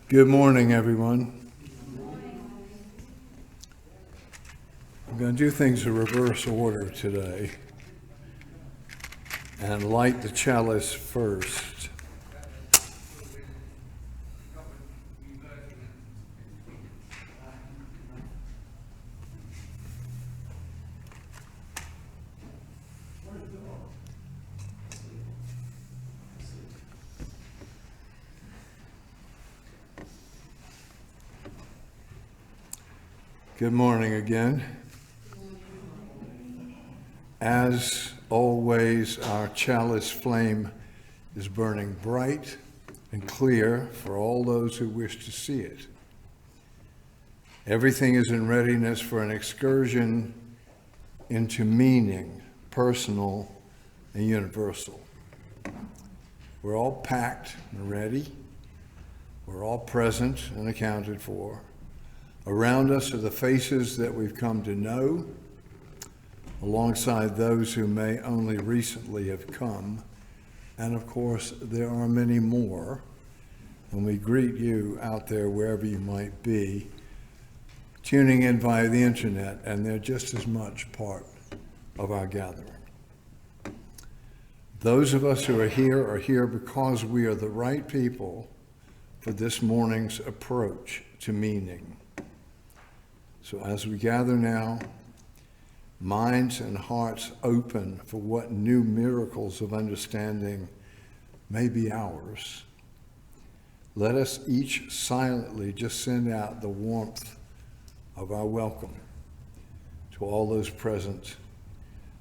Good morning, everyone. I'm going to do things in reverse order today and light the chalice first. Good morning again. As always, our chalice flame is burning bright and clear for all those who wish to see it. Everything is in readiness for an excursion into meaning, personal and universal. We're all packed and ready. We're all present and accounted for. Around us are the faces that we've come to know, alongside those who may only recently have come. And of course, there are many more. And we greet you out there wherever you might be, tuning in via the internet, and they're just as much part of our gathering. Those of us who are here because we are the right people for this morning's approach to meaning. So as we gather now, minds and hearts open for what new miracles of understanding may be ours, let us each silently just send out the warmth of our welcome to all those present,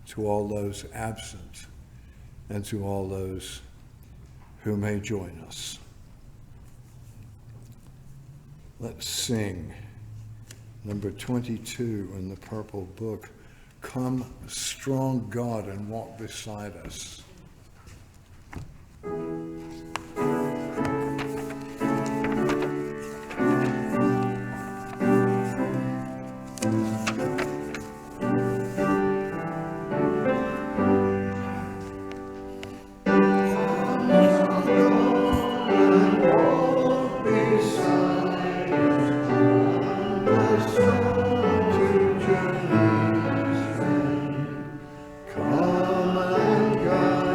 to all those absent, and to all those who may join us. Let's sing number 22 in the purple book, Come, Strong God, and Walk Beside Us. Come and God.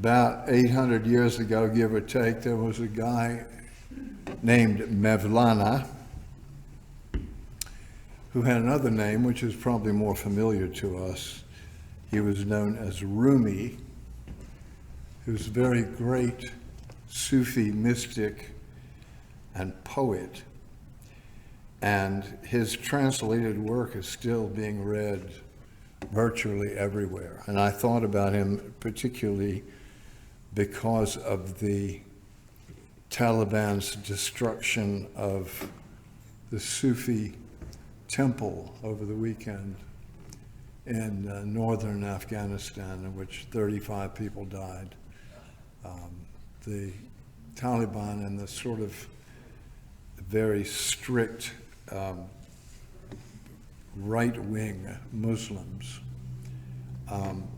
About 800 years ago, give or take, there was a guy named Mevlana who had another name, which is probably more familiar to us. He was known as Rumi. He was a very great Sufi mystic and poet. And his translated work is still being read virtually everywhere. And I thought about him particularly because of the Taliban's destruction of the Sufi temple over the weekend in northern Afghanistan, in which 35 people died. The Taliban and the sort of very strict right-wing Muslims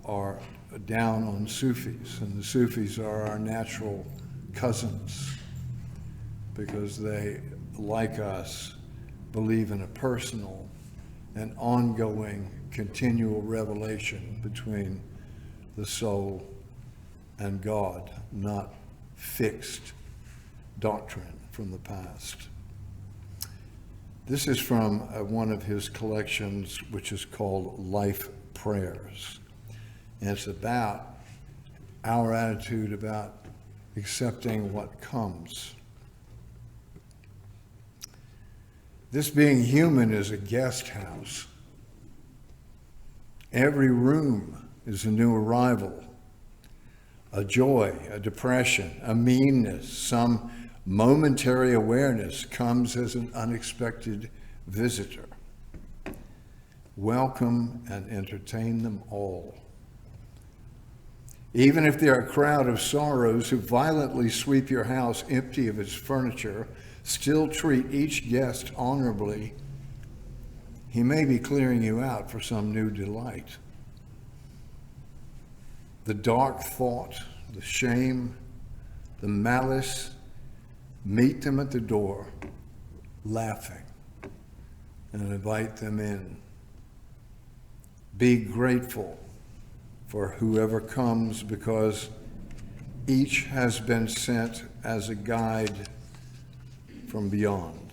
are down on Sufis, and the Sufis are our natural cousins because they, like us, believe in a personal and ongoing continual revelation between the soul and God, not fixed doctrine from the past. This is from one of his collections, which is called Life Prayers. And it's about our attitude about accepting what comes. This being human is a guest house. Every room is a new arrival, a joy, a depression, a meanness, some momentary awareness comes as an unexpected visitor. Welcome and entertain them all. Even if they're a crowd of sorrows who violently sweep your house empty of its furniture, still treat each guest honorably. He may be clearing you out for some new delight. The dark thought, the shame, the malice, meet them at the door, laughing, and invite them in. Be grateful for whoever comes, because each has been sent as a guide from beyond.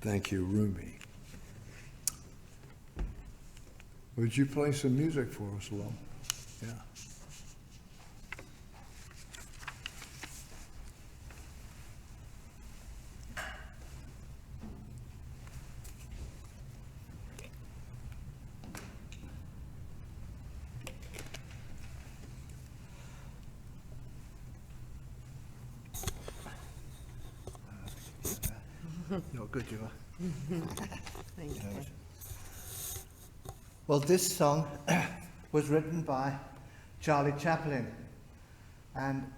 Thank you, Rumi. Would you play some music for us, Lo? Yeah. You're good, you are. Thank you. Well, this song was written by Charlie Chaplin, and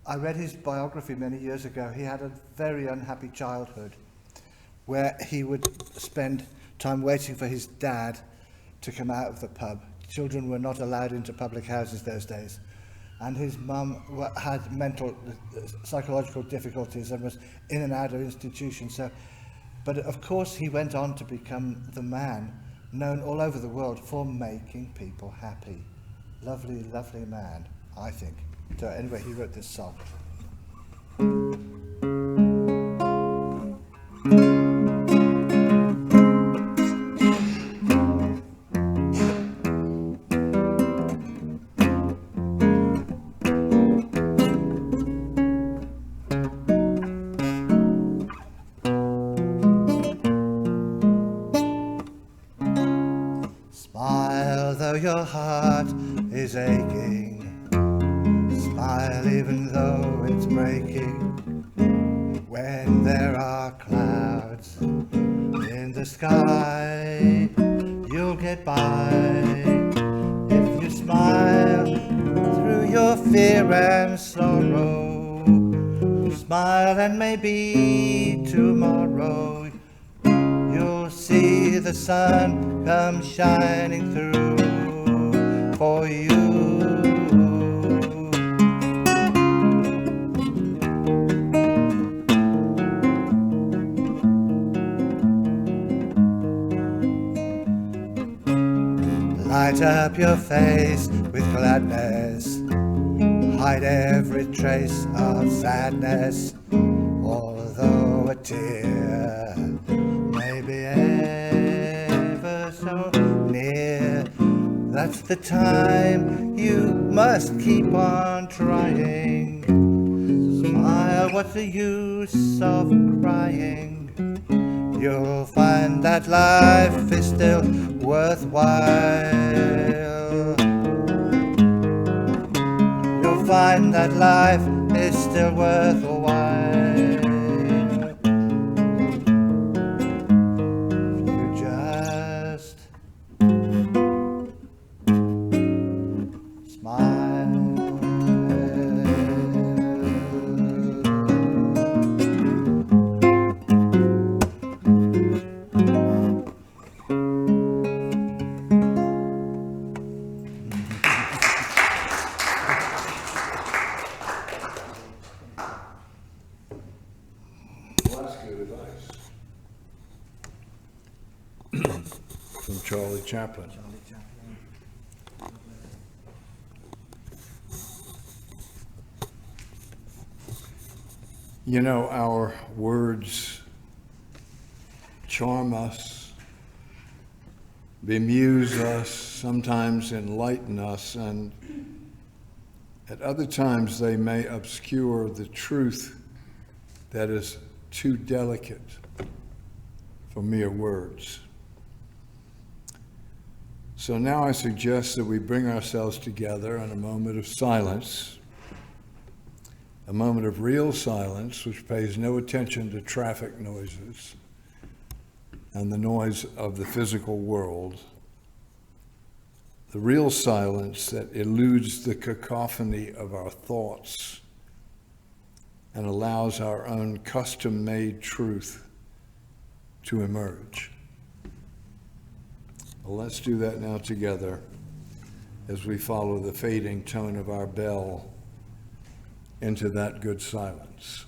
I read his biography many years ago. He had a very unhappy childhood where he would spend time waiting for his dad to come out of the pub. Children were not allowed into public houses those days. And his mum had mental, psychological difficulties and was in and out of institutions. So, but of course he went on to become the man known all over the world for making people happy. Lovely, lovely man, I think. So anyway, he wrote this song. Smile though your heart is aching, smile even though it's breaking. When there are clouds in the sky, you'll get by. If you smile through your fear and sorrow, smile and maybe tomorrow you'll see the sun come shining through for you. Light Light up your face with gladness, hide every trace of sadness, although a tear may be ever so near. That's the time you must keep on trying. Smile, what's the use of crying? You'll find that life is still worthwhile. You'll find that life is still worthwhile. You just smile. Well, that's good advice. From Charlie Chaplin. You know, our words charm us, bemuse us, sometimes enlighten us, and at other times they may obscure the truth that is too delicate for mere words. So now I suggest that we bring ourselves together in a moment of silence, a moment of real silence which pays no attention to traffic noises and the noise of the physical world, the real silence that eludes the cacophony of our thoughts and allows our own custom-made truth to emerge. Well, let's do that now together as we follow the fading tone of our bell into that good silence.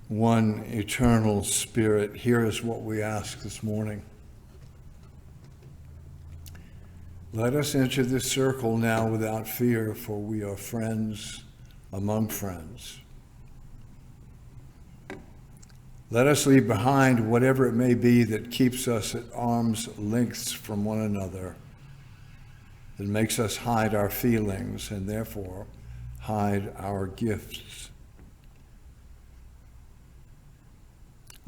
One eternal Spirit, hear us what we ask this morning. Let us enter this circle now without fear, for we are friends among friends. Let us leave behind whatever it may be that keeps us at arm's lengths from one another, that makes us hide our feelings and therefore hide our gifts.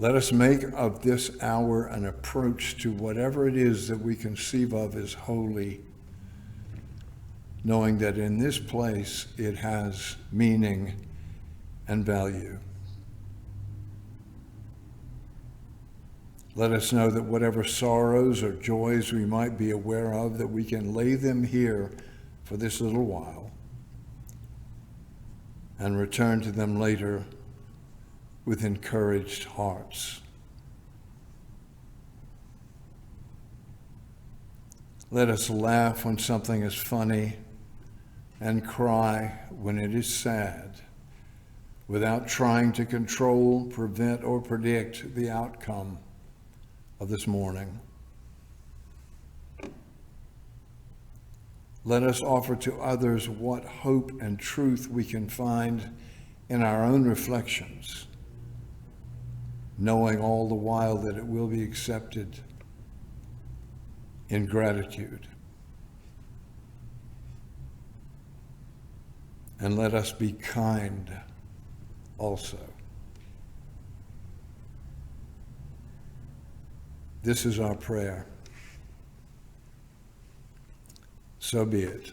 Let us make of this hour an approach to whatever it is that we conceive of as holy, knowing that in this place it has meaning and value. Let us know that whatever sorrows or joys we might be aware of, that we can lay them here for this little while and return to them later with encouraged hearts. Let us laugh when something is funny and cry when it is sad, without trying to control, prevent, or predict the outcome of this morning. Let us offer to others what hope and truth we can find in our own reflections, knowing all the while that it will be accepted in gratitude. and let us be kind also. This is our prayer. So be it.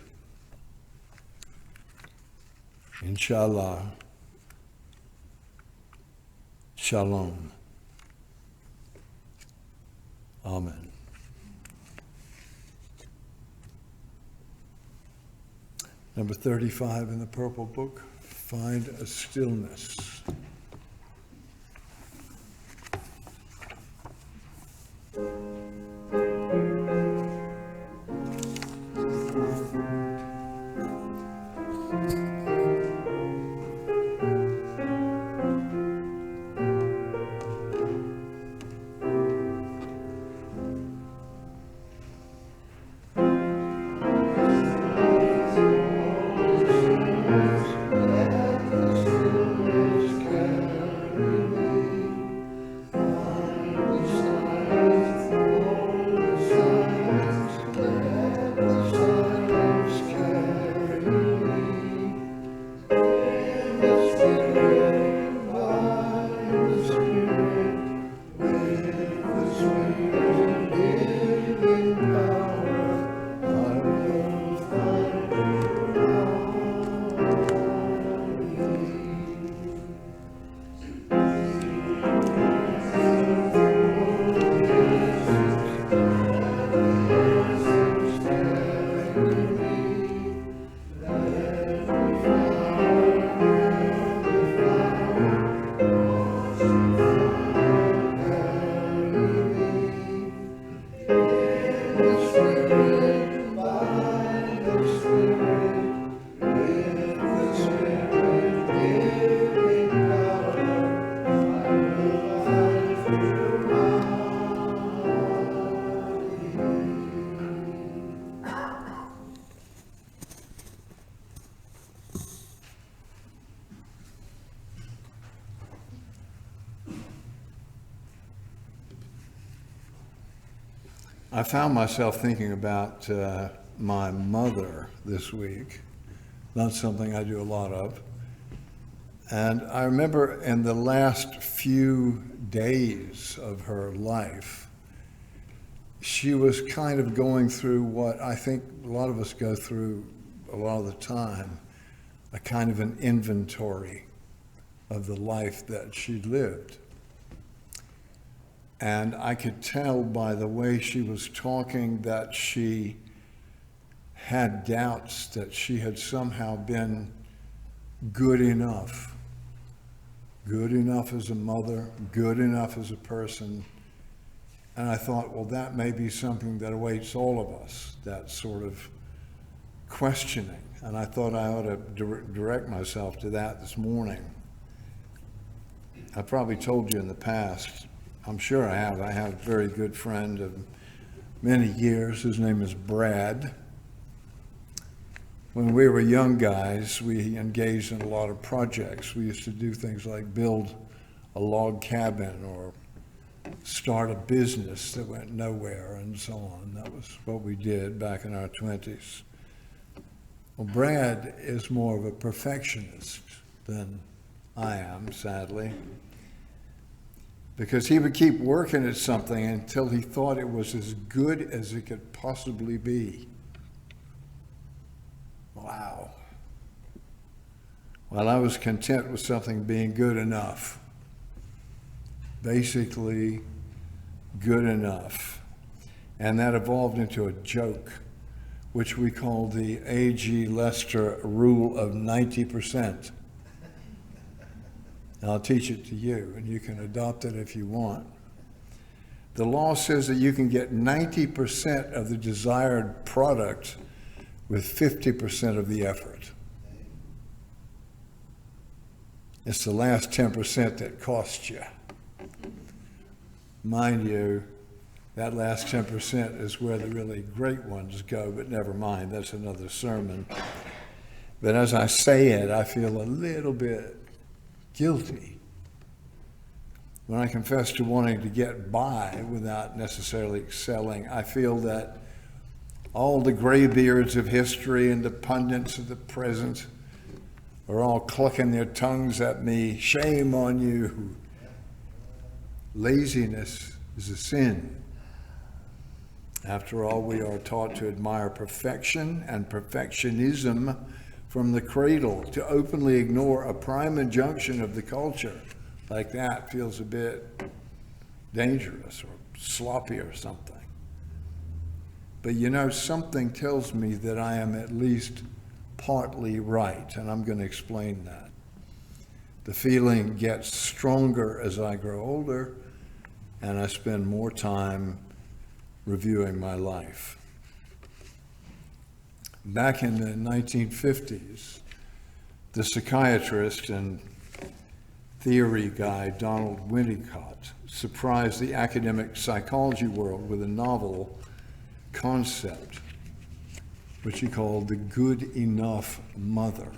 Inshallah. Shalom. Amen. Number 35 in the purple book, find a stillness. I found myself thinking about my mother this week, not something I do a lot of. And I remember in the last few days of her life, she was kind of going through what I think a lot of us go through a lot of the time, a kind of an inventory of the life that she lived. And I could tell by the way she was talking that she had doubts that she had somehow been good enough as a mother, good enough as a person. And I thought, well, that may be something that awaits all of us, that sort of questioning. And I thought I ought to direct myself to that this morning. I probably told you in the past, I'm sure I have. I have a very good friend of many years. His name is Brad. When we were young guys, we engaged in a lot of projects. We used to do things like build a log cabin or start a business that went nowhere and so on. That was what we did back in our 20s. Well, Brad is more of a perfectionist than I am, sadly, because he would keep working at something until he thought it was as good as it could possibly be. Wow. Well, I was content with something being good enough. Basically, good enough. And that evolved into a joke, which we call the A.G. Lester rule of 90%. And I'll teach it to you, and you can adopt it if you want. The law says that you can get 90% of the desired product with 50% of the effort. It's the last 10% that costs you. Mind you, that last 10% is where the really great ones go, but never mind, that's another sermon. But as I say it, I feel a little bit guilty when I confess to wanting to get by without necessarily excelling. I feel that all the graybeards of history and the pundits of the present are all clucking their tongues at me. Shame on you. Laziness is a sin. After all, we are taught to admire perfection and perfectionism from the cradle. To openly ignore a prime injunction of the culture like that feels a bit dangerous or sloppy or something. But you know, something tells me that I am at least partly right, and I'm going to explain that. The feeling gets stronger as I grow older, and I spend more time reviewing my life. Back in the 1950s, the psychiatrist and theory guy Donald Winnicott surprised the academic psychology world with a novel concept, which he called the good enough mother.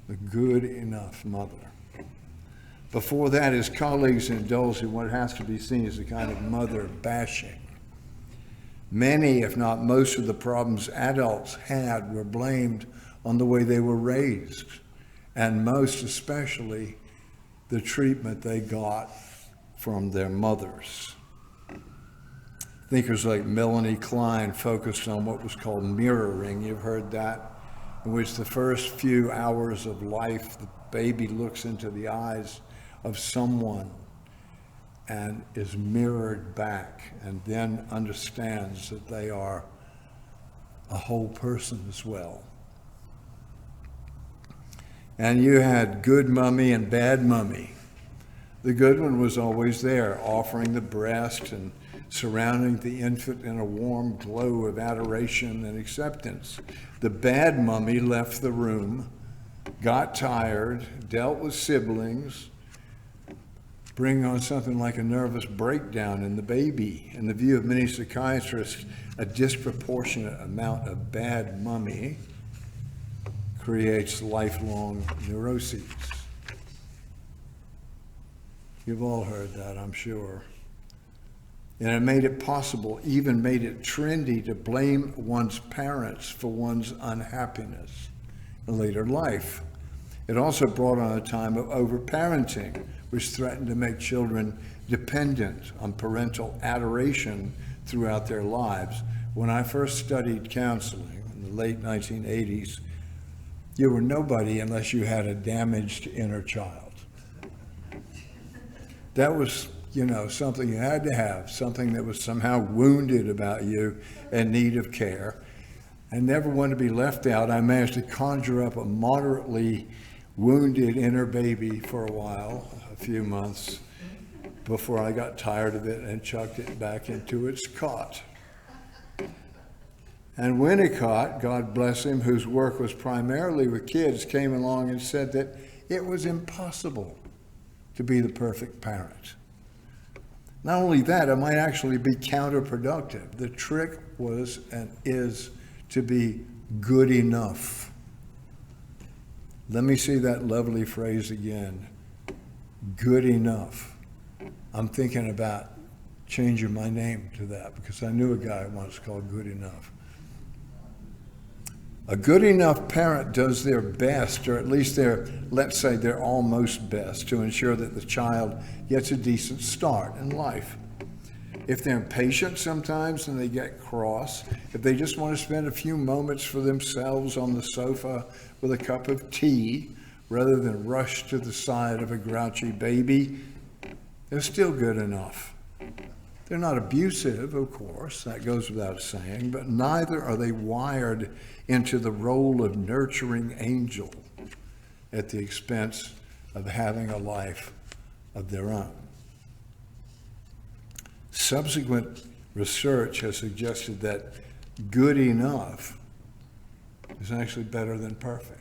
The good enough mother. Before that, his colleagues indulged in what has to be seen as a kind of mother bashing. Many, if not most, of the problems adults had were blamed on the way they were raised, and most especially the treatment they got from their mothers. Thinkers like Melanie Klein focused on what was called mirroring. You've heard that, in which the first few hours of life, the baby looks into the eyes of someone and is mirrored back, and then understands that they are a whole person as well. And you had good mummy and bad mummy. The good one was always there, offering the breast and surrounding the infant in a warm glow of adoration and acceptance. The bad mummy left the room, got tired, dealt with siblings, bring on something like a nervous breakdown in the baby. In the view of many psychiatrists, a disproportionate amount of bad mummy creates lifelong neuroses. You've all heard that, I'm sure. And it made it possible, even made it trendy, to blame one's parents for one's unhappiness in later life. It also brought on a time of overparenting, which threatened to make children dependent on parental adoration throughout their lives. When I first studied counseling in the late 1980s, you were nobody unless you had a damaged inner child. That was, something you had to have, something that was somehow wounded about you and need of care. I never wanted to be left out. I managed to conjure up a moderately wounded inner baby for a while, a few months, before I got tired of it and chucked it back into its cot. And Winnicott, God bless him, whose work was primarily with kids, came along and said that it was impossible to be the perfect parent. Not only that, it might actually be counterproductive. The trick was and is to be good enough. Let me see that lovely phrase again. Good enough. I'm thinking about changing my name to that because I knew a guy once called Good Enough. A good enough parent does their best, or at least let's say their almost best, to ensure that the child gets a decent start in life. If they're impatient sometimes and they get cross, if they just want to spend a few moments for themselves on the sofa with a cup of tea rather than rush to the side of a grouchy baby, they're still good enough. They're not abusive, of course, that goes without saying, but neither are they wired into the role of nurturing angel at the expense of having a life of their own. Subsequent research has suggested that good enough is actually better than perfect.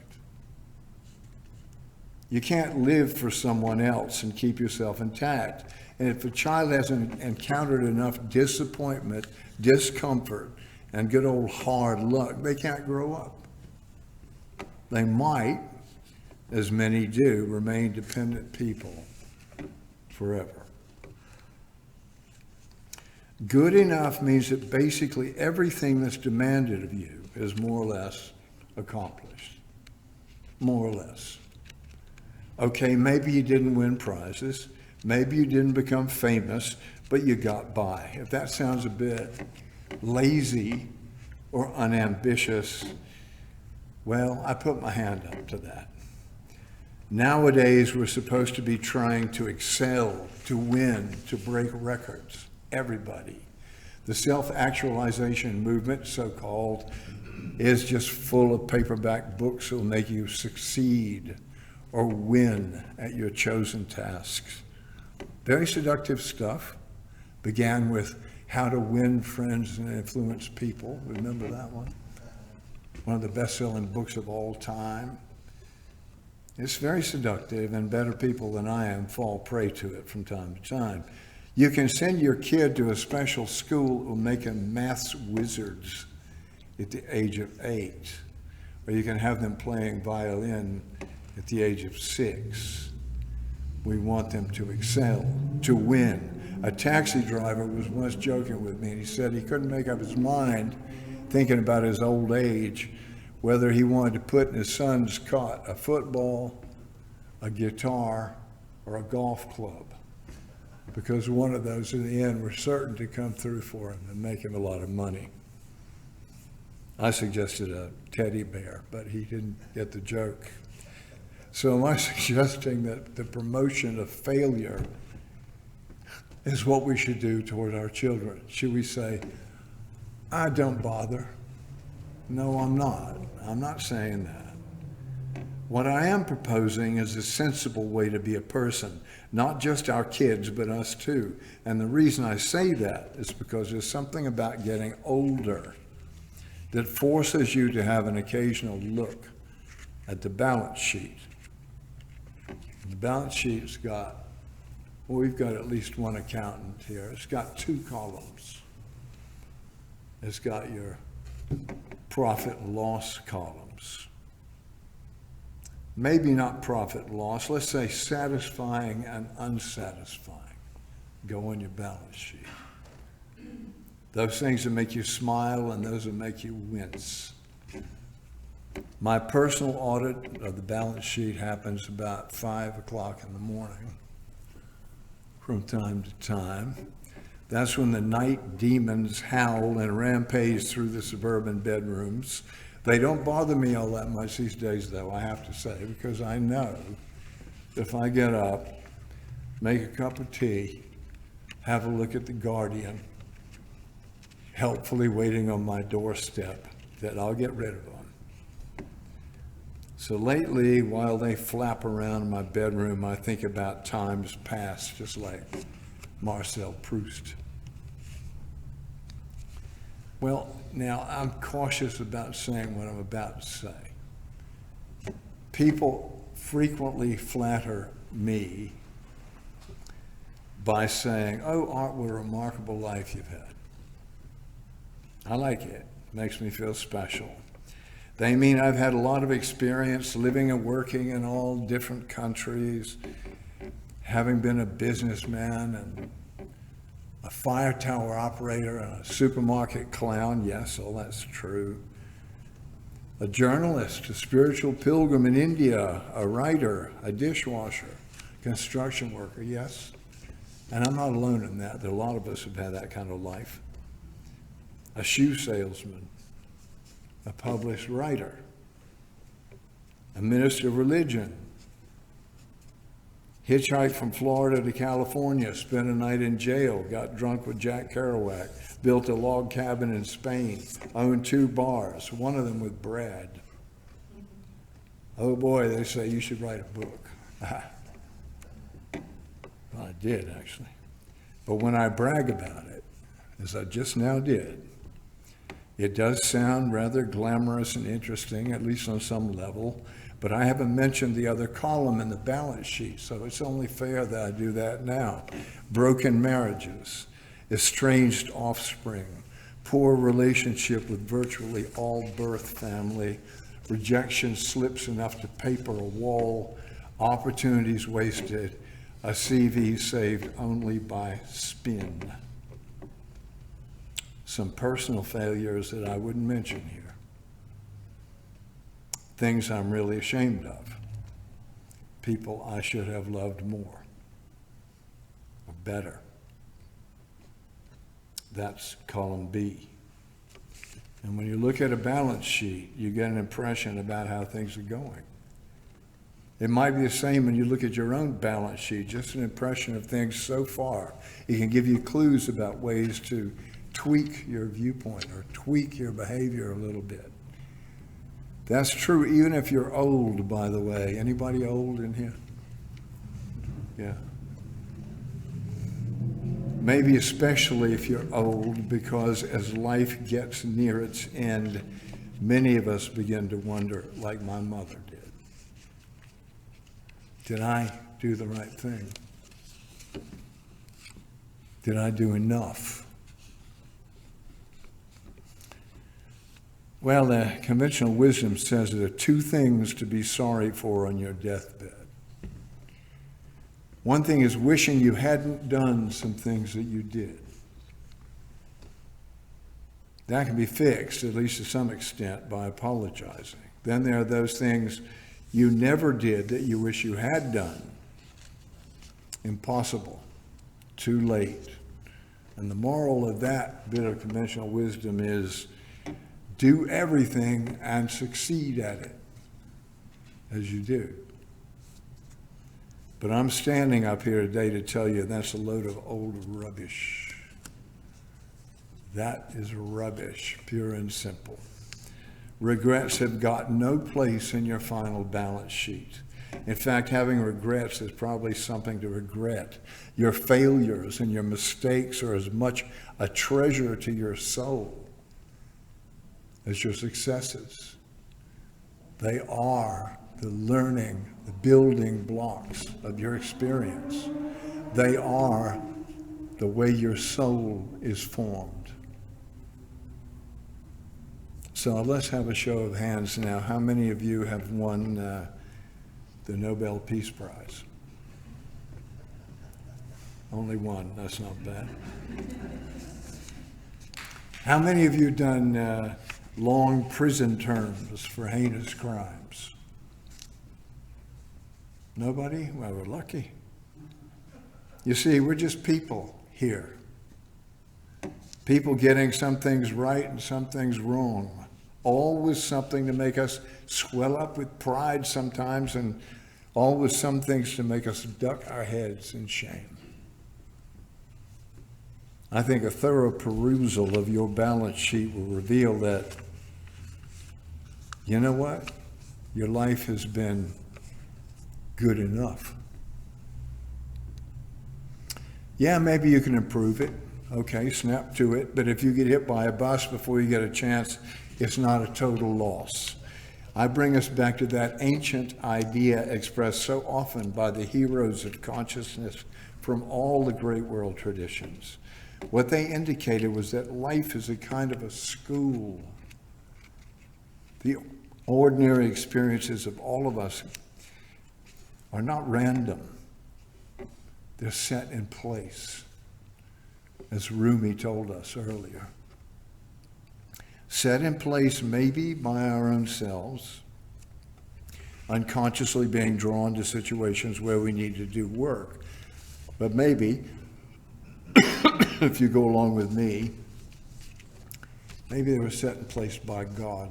You can't live for someone else and keep yourself intact. And if a child hasn't encountered enough disappointment, discomfort, and good old hard luck, they can't grow up. They might, as many do, remain dependent people forever. Good enough means that basically everything that's demanded of you is more or less accomplished. more or less. Okay, maybe you didn't win prizes, maybe you didn't become famous, but you got by. If that sounds a bit lazy or unambitious, well, I put my hand up to that. Nowadays, we're supposed to be trying to excel, to win, to break records. Everybody. The self-actualization movement, so-called, is just full of paperback books that will make you succeed or win at your chosen tasks. Very seductive stuff. Began with How to Win Friends and Influence People. Remember that one? One of the best-selling books of all time. It's very seductive, and better people than I am fall prey to it from time to time. You can send your kid to a special school that will make them maths wizards at the age of 8, or you can have them playing violin at the age of 6. We want them to excel, to win. A taxi driver was once joking with me, and he said he couldn't make up his mind, thinking about his old age, whether he wanted to put in his son's cot a football, a guitar, or a golf club, because one of those in the end were certain to come through for him and make him a lot of money. I suggested a teddy bear, but he didn't get the joke. So am I suggesting that the promotion of failure is what we should do toward our children? Should we say, I don't bother? No, I'm not. I'm not saying that. What I am proposing is a sensible way to be a person, not just our kids, but us too. And the reason I say that is because there's something about getting older that forces you to have an occasional look at the balance sheet. The balance sheet's got, well, we've got at least one accountant here. It's got 2 columns. It's got your profit and loss columns. Maybe not profit and loss, let's say satisfying and unsatisfying go on your balance sheet. Those things that make you smile and those that make you wince. My personal audit of the balance sheet happens about 5 o'clock in the morning from time to time. That's when the night demons howl and rampage through the suburban bedrooms. They don't bother me all that much these days, though, I have to say, because I know if I get up, make a cup of tea, have a look at the Guardian, helpfully waiting on my doorstep, that I'll get rid of them. So lately, while they flap around in my bedroom, I think about times past, just like Marcel Proust. Well, now I'm cautious about saying what I'm about to say. People frequently flatter me by saying, oh, Art, what a remarkable life you've had. I like it. It makes me feel special. They mean I've had a lot of experience living and working in all different countries, having been a businessman and a fire tower operator and a supermarket clown. Yes, all that's true. A journalist, a spiritual pilgrim in India, a writer, a dishwasher, construction worker. Yes. And I'm not alone in that. There are a lot of us who've had that kind of life. A shoe salesman, a published writer, a minister of religion, hitchhiked from Florida to California, spent a night in jail, got drunk with Jack Kerouac, built a log cabin in Spain, owned 2 bars, one of them with Brad. Oh boy, they say you should write a book. Well, I did, actually. But when I brag about it, as I just now did, it does sound rather glamorous and interesting, at least on some level, but I haven't mentioned the other column in the balance sheet, so it's only fair that I do that now. Broken marriages, estranged offspring, poor relationship with virtually all birth family, rejection slips enough to paper a wall, opportunities wasted, a CV saved only by spin. Some personal failures that I wouldn't mention here. things I'm really ashamed of, people I should have loved more or better. That's column B. And when you look at a balance sheet, you get an impression about how things are going. It might be the same when you look at your own balance sheet, just an impression of things so far. It can give you clues about ways to tweak your viewpoint or tweak your behavior a little bit. That's true even if you're old, by the way. Anybody old in here? Yeah. Maybe especially if you're old, because as life gets near its end, many of us begin to wonder, like my mother did. Did I do the right thing? Did I do enough? Well, the conventional wisdom says there are two things to be sorry for on your deathbed. One thing is wishing you hadn't done some things that you did. That can be fixed, at least to some extent, by apologizing. Then there are those things you never did that you wish you had done. Impossible. Too late. And the moral of that bit of conventional wisdom is do everything and succeed at it as you do. But I'm standing up here today to tell you that's a load of old rubbish. That is rubbish, pure and simple. Regrets have got no place in your final balance sheet. In fact, having regrets is probably something to regret. Your failures and your mistakes are as much a treasure to your soul as your successes. They are the learning, the building blocks of your experience. They are the way your soul is formed. So let's have a show of hands now. How many of you have won the Nobel Peace Prize? Only one. That's not bad. How many of you have done long prison terms for heinous crimes? Nobody? Well, we're lucky. You see, we're just people here. People getting some things right and some things wrong. Always something to make us swell up with pride sometimes, and always some things to make us duck our heads in shame. I think a thorough perusal of your balance sheet will reveal that, you know what? Your life has been good enough. Yeah, maybe you can improve it. Okay, snap to it. But if you get hit by a bus before you get a chance, it's not a total loss. I bring us back to that ancient idea expressed so often by the heroes of consciousness from all the great world traditions. What they indicated was that life is a kind of a school. The ordinary experiences of all of us are not random. They're set in place, as Rumi told us earlier. Set in place maybe by our own selves, unconsciously being drawn to situations where we need to do work. But maybe, if you go along with me, maybe they were set in place by God.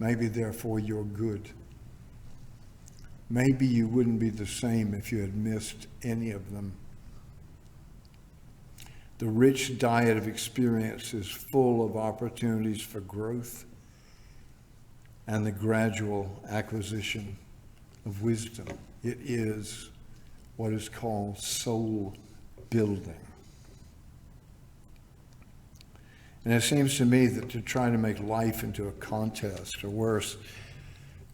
Maybe they're for your good. Maybe you wouldn't be the same if you had missed any of them. The rich diet of experience is full of opportunities for growth and the gradual acquisition of wisdom. It is what is called soul building. And it seems to me that to try to make life into a contest, or worse,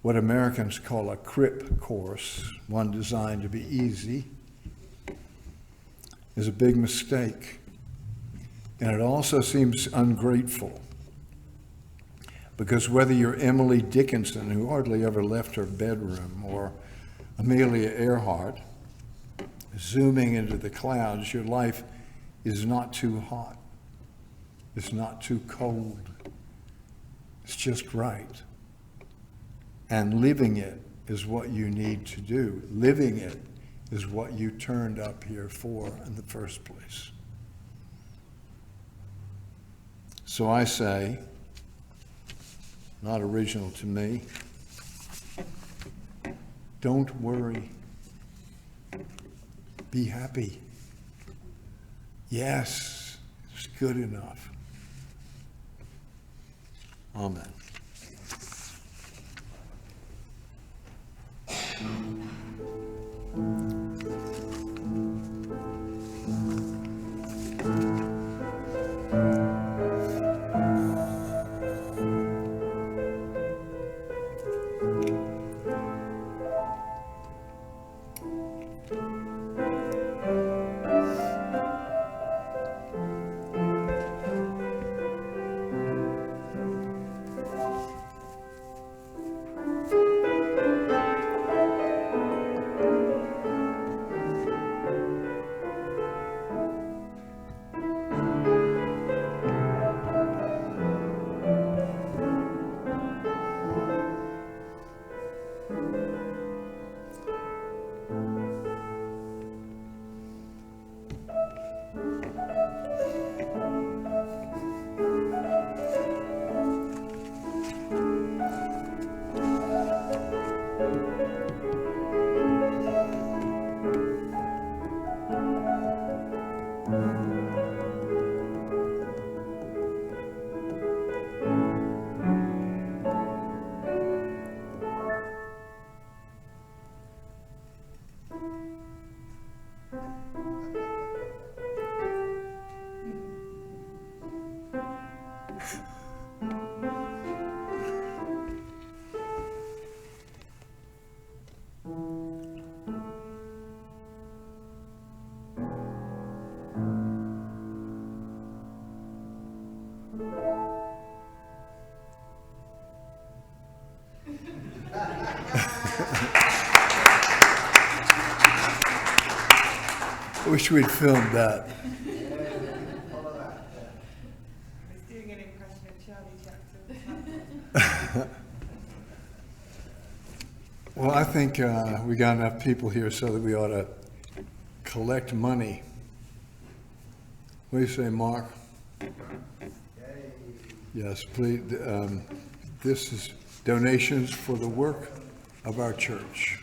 what Americans call a crip course, one designed to be easy, is a big mistake. And it also seems ungrateful. Because whether you're Emily Dickinson, who hardly ever left her bedroom, or Amelia Earhart, zooming into the clouds, your life is not too hot. It's not too cold. It's just right. And living it is what you need to do. Living it is what you turned up here for in the first place. So I say, not original to me, don't worry. Be happy. Yes, it's good enough. Amen. Wish we'd filmed that. I was doing an impression of Charlie Jackson. Well, I think we got enough people here so that we ought to collect money. What do you say, Mark? Yes, please. This is donations for the work of our church.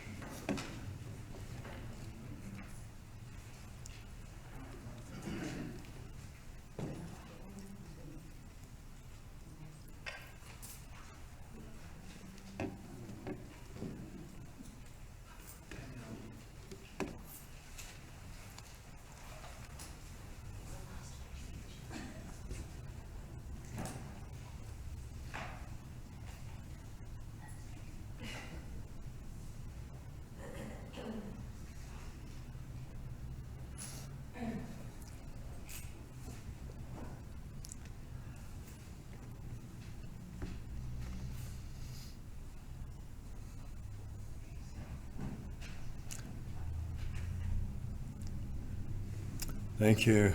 Thank you.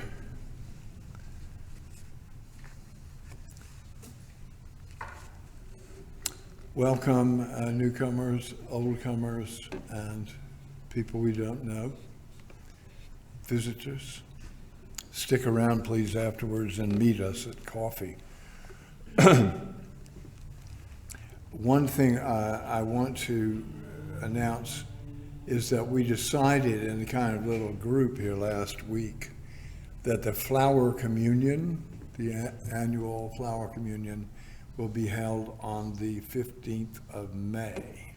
Welcome, newcomers, oldcomers, and people we don't know, visitors. Stick around, please, afterwards and meet us at coffee. One thing I want to announce is that we decided in a kind of little group here last week that the flower communion, the annual flower communion, will be held on the 15th of May.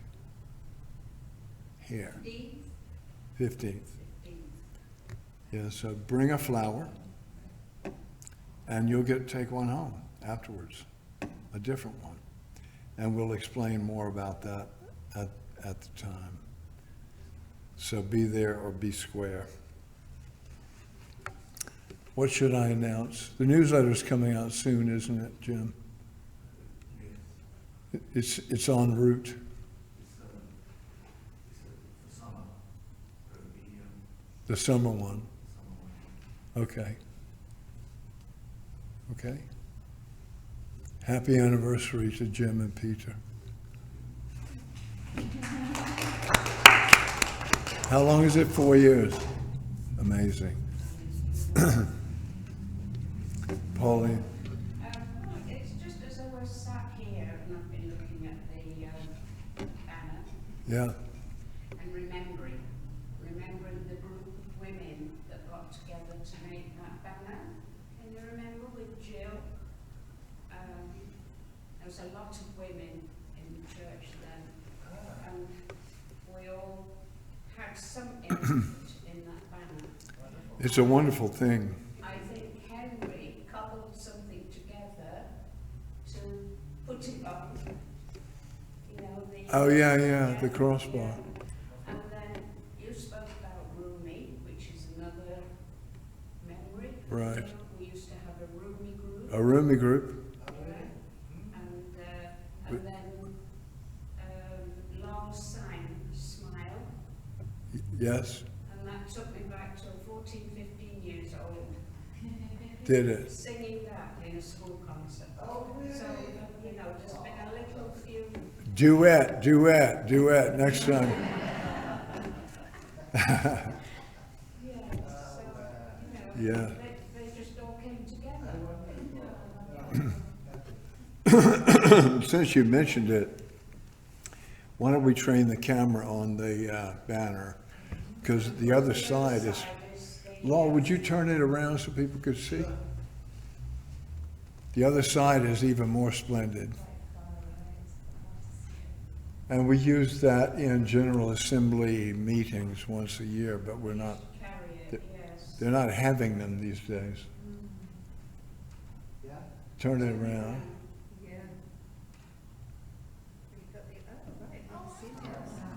Here. 15th. Yeah, so bring a flower and you'll get to take one home afterwards, a different one. And we'll explain more about that at the time. So be there or be square. What should I announce? The newsletter's coming out soon, isn't it, Jim? It's en route. The summer one. Okay. Okay. Happy anniversary to Jim and Peter. How long is it? 4 years. Amazing. Pauline? Well, it's just as I was sat here and I've been looking at the banner Yeah. and remembering the group of women that got together to make that banner. Can you remember with Jill? There was a lot of women in the church then, and we all had some input in that banner. It's a wonderful thing. I think Henry cobbled something together to put it on, you know, the... Oh, yeah, the crossbar. Yeah. And then you spoke about Rumi, which is another memory. Right. You know, we used to have a Rumi group. A roomie group. And then Long Sign, Smile. Yes. And that took me back to 14, 15 years old. Did it? Singing that in a school concert. Oh, really? So, you know, there's been a little few... Duet, next time. Yeah, so, you know, Yeah. they just all came together. Since you mentioned it, why don't we train the camera on the banner? Because the other side is... Laura, would you turn it around so people could see? The other side is even more splendid. And we use that in General Assembly meetings once a year, but we're not, Carry it, yes. they're not having them these days. Yeah? Turn it around. Yeah. You've got the, oh, right, I can see the outside.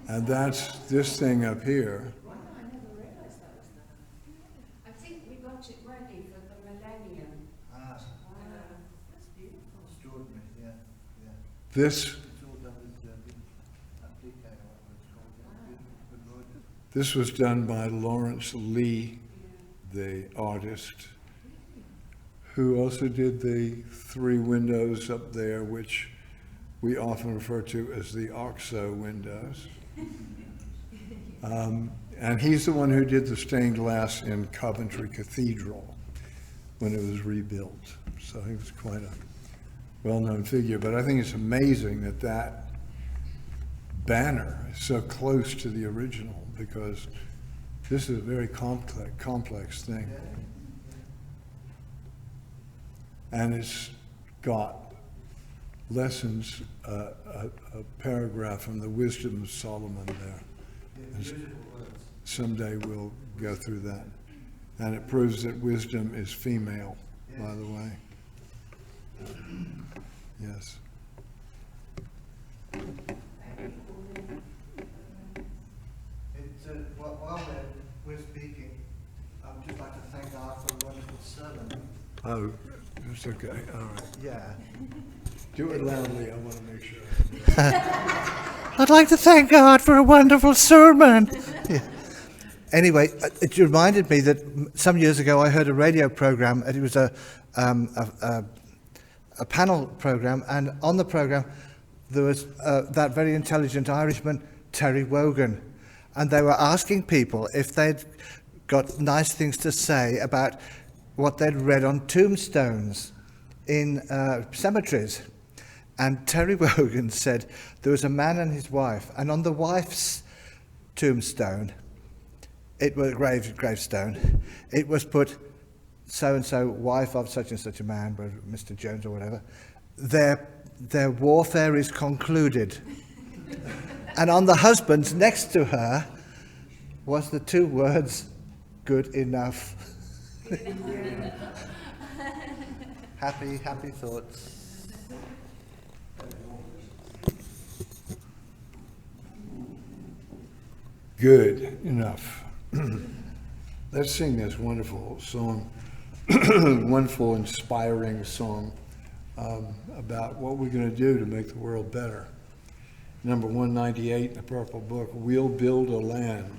And that's this thing up here. Wow, I never realised that was there. I think we got it ready for the millennium. Ah, That's beautiful. extraordinary, yeah, yeah. This, It's all done with applique or whatever it's called. Yeah. Good Lord. this was done by Lawrence Lee, the artist, who also did the 3 windows up there, which we often refer to as the OXO windows. And he's the one who did the stained glass in Coventry Cathedral when it was rebuilt. So he was quite a well-known figure. But I think it's amazing that that banner is so close to the original, because this is a very complex thing. And it's got lessons, a paragraph from the Wisdom of Solomon there. And someday we'll go through that. And it proves that wisdom is female, by the way. Yes. It's, while we're speaking, I would just like to thank God for a wonderful sermon. Oh, it's okay, all right. Yeah. Do it loudly, I want to make sure. I'd like to thank God for a wonderful sermon. Yeah. Anyway, it reminded me that some years ago I heard a radio program, and it was a panel program, and on the program there was that very intelligent Irishman, Terry Wogan, and they were asking people if they'd got nice things to say about what they'd read on tombstones in cemeteries. And Terry Wogan said there was a man and his wife, and on the wife's tombstone, it was gravestone, it was put so-and-so, wife of such and such a man, Mr. Jones or whatever, their warfare is concluded. And on the husband's next to her was the 2 words, good enough. Happy thoughts. Good enough. Let's sing this wonderful song, wonderful, inspiring song about what we're going to do to make the world better. Number 198 in the Purple Book, We'll Build a Land.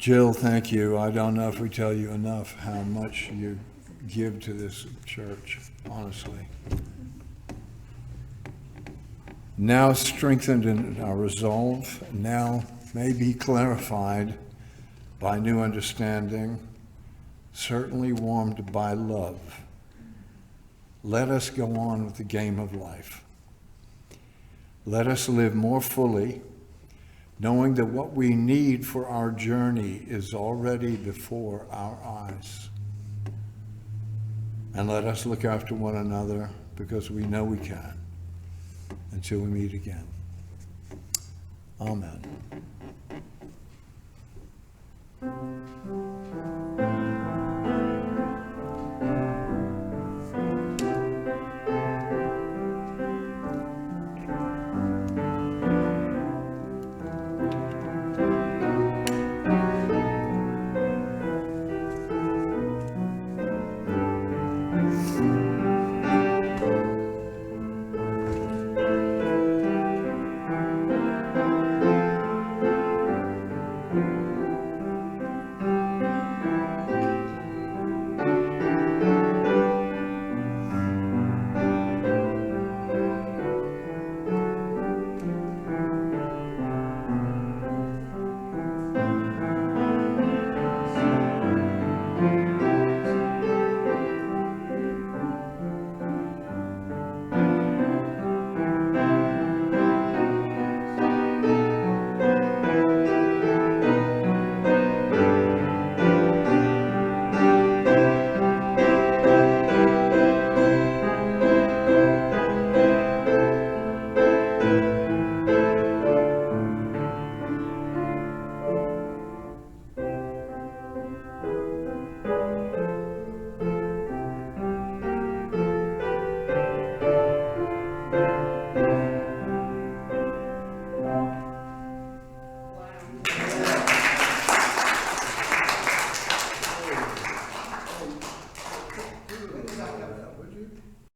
Jill, thank you. I don't know if we tell you enough how much you give to this church, honestly. Now strengthened in our resolve, now maybe clarified by new understanding, certainly warmed by love. Let us go on with the game of life. Let us live more fully, knowing that what we need for our journey is already before our eyes. And let us look after one another because we know we can until we meet again. Amen.